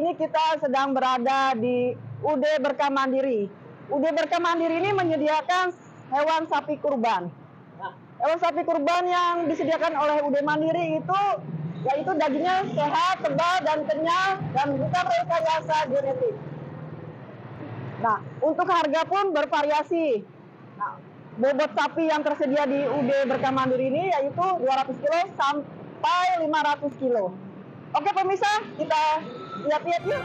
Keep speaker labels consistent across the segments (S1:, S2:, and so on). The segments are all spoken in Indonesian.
S1: ini kita sedang berada di UD Berkah Mandiri. UD Berkah Mandiri ini menyediakan hewan sapi kurban. Nah, hewan sapi kurban yang disediakan oleh UD Mandiri itu yaitu dagingnya sehat, tebal, dan kenyal, dan bukan rekayasa genetik. Nah, untuk harga pun bervariasi. Nah, bobot sapi yang tersedia di UD Berkah Mandiri ini yaitu 200 kilo sampai 500 kilo. Oke pemirsa, kita lihat-lihat yuk.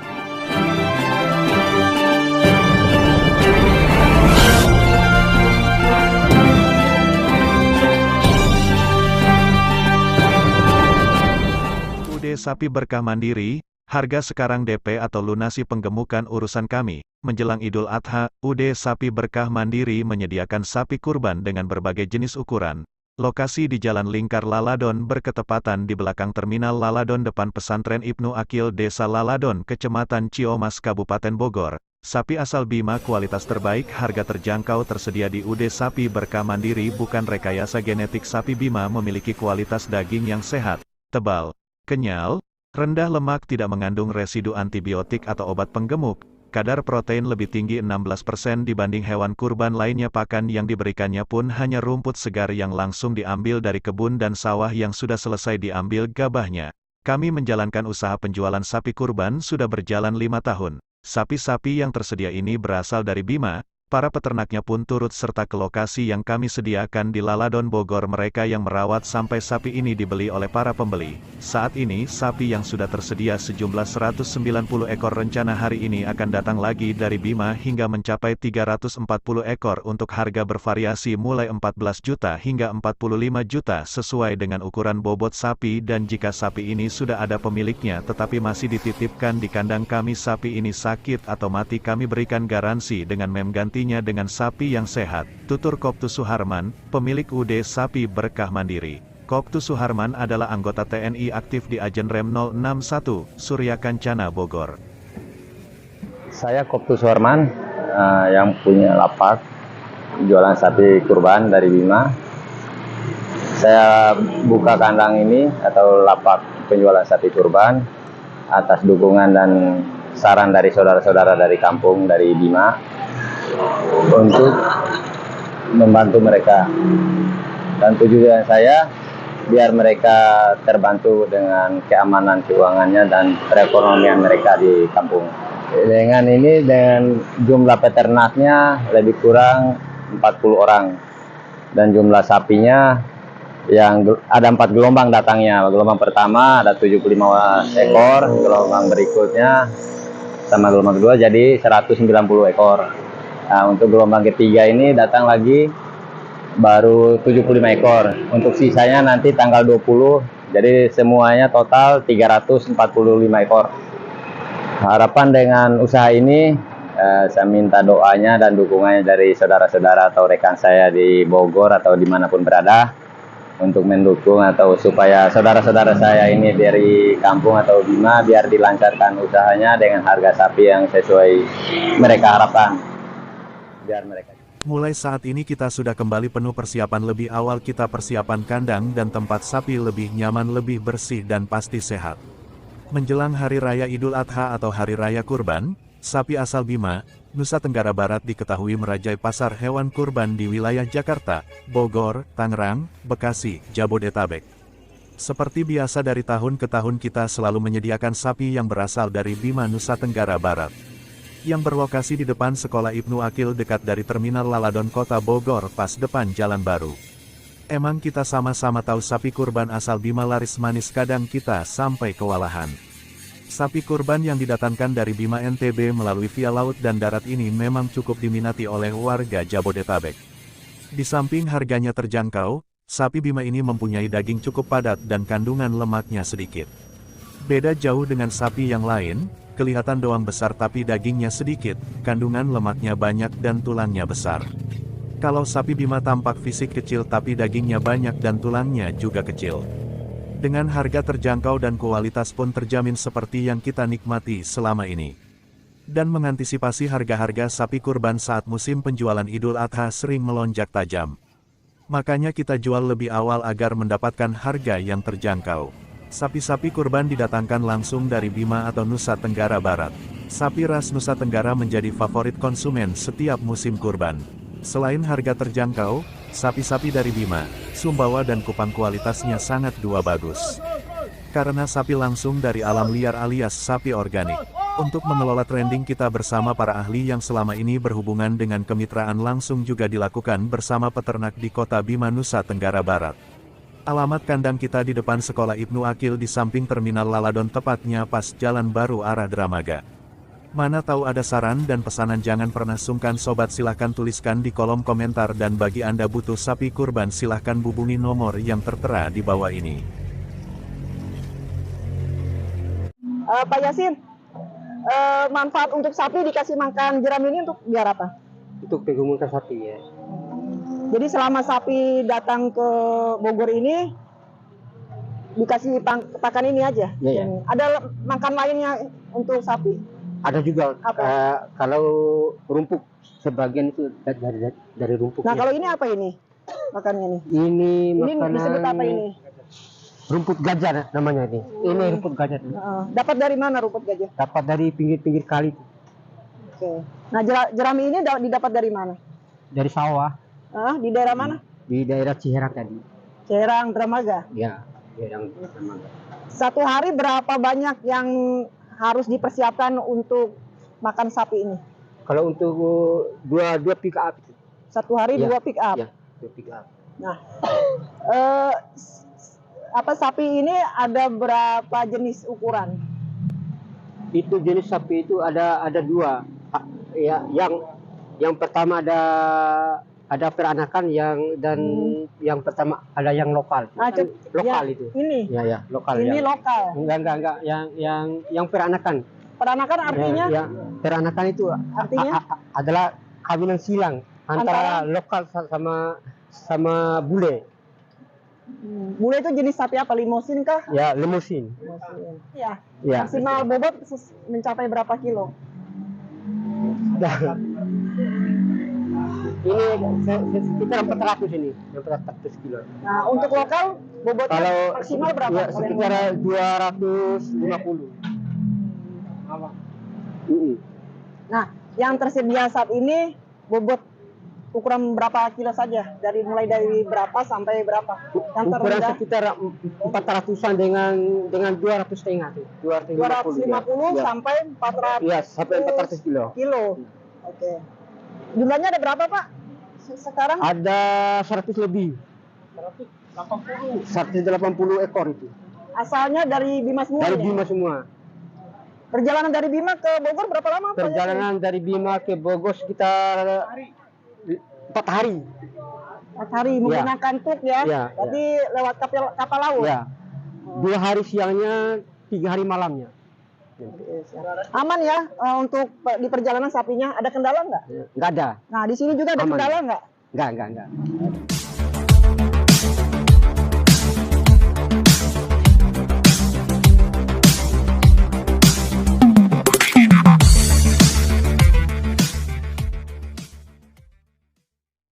S2: UD Sapi Berkah Mandiri, harga sekarang DP atau lunasi penggemukan urusan kami. Menjelang Idul Adha, UD Sapi Berkah Mandiri menyediakan sapi kurban dengan berbagai jenis ukuran. Lokasi di Jalan Lingkar Laladon berketepatan di belakang Terminal Laladon depan Pesantren Ibnu Akil Desa Laladon, Kecamatan Ciomas, Kabupaten Bogor. Sapi asal Bima kualitas terbaik, harga terjangkau tersedia di UD Sapi Berkah Mandiri. Bukan rekayasa genetik. Sapi Bima memiliki kualitas daging yang sehat, tebal, kenyal, rendah lemak, tidak mengandung residu antibiotik atau obat penggemuk. Kadar protein lebih tinggi 16% dibanding hewan kurban lainnya. Pakan yang diberikannya pun hanya rumput segar yang langsung diambil dari kebun dan sawah yang sudah selesai diambil gabahnya. Kami menjalankan usaha penjualan sapi kurban sudah berjalan 5 tahun. Sapi-sapi yang tersedia ini berasal dari Bima. Para peternaknya pun turut serta ke lokasi yang kami sediakan di Laladon, Bogor. Mereka yang merawat sampai sapi ini dibeli oleh para pembeli. Saat ini, sapi yang sudah tersedia sejumlah 190 ekor, rencana hari ini akan datang lagi dari Bima hingga mencapai 340 ekor untuk harga bervariasi mulai 14 juta hingga 45 juta sesuai dengan ukuran bobot sapi. Dan jika sapi ini sudah ada pemiliknya tetapi masih dititipkan di kandang kami, sapi ini sakit atau mati, kami berikan garansi dengan mengganti dengan sapi yang sehat. Tutur Koptu Suharman, pemilik UD Sapi Berkah Mandiri. Koptu Suharman adalah anggota TNI aktif di Ajen Rem 061, Surya Kancana, Bogor.
S3: Saya Koptu Suharman, yang punya lapak jualan sapi kurban dari Bima. Saya buka kandang ini atau lapak penjualan sapi kurban atas dukungan dan saran dari saudara-saudara dari kampung, dari Bima, untuk membantu mereka. Dan tujuan saya biar mereka terbantu dengan keamanan keuangannya dan perekonomian mereka di kampung. Dengan ini, dengan jumlah peternaknya lebih kurang 40 orang, dan jumlah sapinya yang ada 4 gelombang datangnya. Gelombang pertama ada 75 ekor, gelombang berikutnya sama gelombang kedua jadi 190 ekor. Nah, untuk gelombang ketiga ini datang lagi baru 75 ekor. Untuk sisanya nanti tanggal 20, jadi semuanya total 345 ekor. Harapan dengan usaha ini, saya minta doanya dan dukungannya dari saudara-saudara atau rekan saya di Bogor atau dimanapun berada, untuk mendukung atau supaya saudara-saudara saya ini dari kampung atau Bima biar dilancarkan usahanya dengan harga sapi yang sesuai mereka harapkan. Biar mereka.
S2: Mulai saat ini kita sudah kembali penuh persiapan. Lebih awal kita persiapan kandang dan tempat sapi lebih nyaman, lebih bersih dan pasti sehat. Menjelang Hari Raya Idul Adha atau Hari Raya Kurban, sapi asal Bima, Nusa Tenggara Barat diketahui merajai pasar hewan kurban di wilayah Jakarta, Bogor, Tangerang, Bekasi, Jabodetabek. Seperti biasa dari tahun ke tahun kita selalu menyediakan sapi yang berasal dari Bima, Nusa Tenggara Barat, yang berlokasi di depan Sekolah Ibnu Akil dekat dari Terminal Laladon Kota Bogor, pas depan Jalan Baru. Emang kita sama-sama tahu sapi kurban asal Bima laris manis, kadang kita sampai kewalahan. Sapi kurban yang didatangkan dari Bima NTB melalui via laut dan darat ini memang cukup diminati oleh warga Jabodetabek. Di samping harganya terjangkau, sapi Bima ini mempunyai daging cukup padat dan kandungan lemaknya sedikit. Beda jauh dengan sapi yang lain, kelihatan doang besar tapi dagingnya sedikit, kandungan lemaknya banyak dan tulangnya besar. Kalau sapi Bima tampak fisik kecil tapi dagingnya banyak dan tulangnya juga kecil. Dengan harga terjangkau dan kualitas pun terjamin seperti yang kita nikmati selama ini. Dan mengantisipasi harga-harga sapi kurban saat musim penjualan Idul Adha sering melonjak tajam. Makanya kita jual lebih awal agar mendapatkan harga yang terjangkau. Sapi-sapi kurban didatangkan langsung dari Bima atau Nusa Tenggara Barat. Sapi ras Nusa Tenggara menjadi favorit konsumen setiap musim kurban. Selain harga terjangkau, sapi-sapi dari Bima, Sumbawa dan Kupang kualitasnya sangat bagus. Karena sapi langsung dari alam liar alias sapi organik. Untuk mengelola trending kita bersama para ahli yang selama ini berhubungan dengan kemitraan langsung juga dilakukan bersama peternak di kota Bima Nusa Tenggara Barat. Alamat kandang kita di depan Sekolah Ibnu Akil di samping Terminal Laladon, tepatnya pas Jalan Baru arah Dramaga. Mana tahu ada saran dan pesanan, jangan pernah sungkan sobat, silahkan tuliskan di kolom komentar, dan bagi Anda butuh sapi kurban silahkan hubungi nomor yang tertera di bawah ini.
S1: Pak Yasin, manfaat untuk sapi dikasih makan jeram ini untuk biar apa?
S4: Untuk penggemukan sapi ya.
S1: Jadi selama sapi datang ke Bogor ini dikasih pakan ini aja.
S4: Iya, iya.
S1: Ada makan lainnya untuk sapi?
S4: Ada juga
S1: Apa?
S4: kalau rumput sebagian itu dari rumput.
S1: Nah, kalau ini apa ini? Makannya nih.
S4: Ini
S1: Ini
S4: makanan
S1: disebut apa ini?
S4: rumput gajah namanya ini. Ini rumput gajah.
S1: Dapat dari mana rumput gajah?
S4: Dapat dari pinggir-pinggir kali itu.
S1: Oke. Nah, jerami ini didapat dari mana?
S4: Dari sawah
S1: Di daerah mana?
S4: di daerah Ciherang tadi.
S1: Cerang, Dramaga.
S4: Ya, Ciherang Dramaga.
S1: Satu hari berapa banyak yang harus dipersiapkan untuk makan sapi ini?
S4: Kalau untuk dua pick up itu.
S1: Satu hari
S4: Ya,
S1: 2 pick up.
S4: Ya, 2 pick up.
S1: Nah, sapi ini ada berapa jenis ukuran?
S4: Itu jenis sapi itu ada dua. Ya, yang pertama ada peranakan yang pertama ada yang lokal.
S1: Nah,
S4: Lokal
S1: ya,
S4: itu.
S1: Ini.
S4: Ya, lokal.
S1: Ini
S4: yang,
S1: lokal.
S4: Enggak. Yang peranakan.
S1: Peranakan artinya?
S4: Ya, peranakan itu
S1: Artinya?
S4: adalah kawinan silang antara lokal sama bule.
S1: Bule itu jenis sapi apa? Limosin kah?
S4: Ya, limusin.
S1: Limosin. Ya.
S4: Ya.
S1: Maksimal bobot mencapai berapa kilo?
S4: Ini sekitar 400 ini, 400 kilo.
S1: Nah, untuk lokal bobotnya
S4: Kalau
S1: maksimal berapa?
S4: ya,
S1: Kalau yang
S4: sekitar 250.
S1: Nah, yang tersedia saat ini bobot ukuran berapa kilo saja? Mulai dari berapa sampai berapa? Yang
S4: Ukuran
S1: terendah
S4: sekitar 400-an dengan 200,5 tuh.
S1: 250
S4: ya.
S1: sampai 400
S4: Iya, sampai 400 kilo.
S1: Oke. Jumlahnya ada berapa, Pak? Sekarang?
S4: Ada 100 lebih. 180 ekor itu.
S1: Asalnya dari Bima semua?
S4: Dari
S1: ini?
S4: Bima semua.
S1: Perjalanan dari Bima ke Bogor berapa lama? Pak?
S4: Perjalanan dari Bima ke Bogor sekitar 4 hari.
S1: 4 hari menggunakan truk ya?
S4: Ya,
S1: Berarti lewat kapal laut?
S4: Ya. 2 hari siangnya, 3 hari malamnya.
S1: Aman ya untuk di perjalanan sapinya? Ada kendala nggak?
S4: Nggak ada.
S1: Nah, di sini juga ada
S4: Aman.
S1: kendala nggak?
S4: Nggak.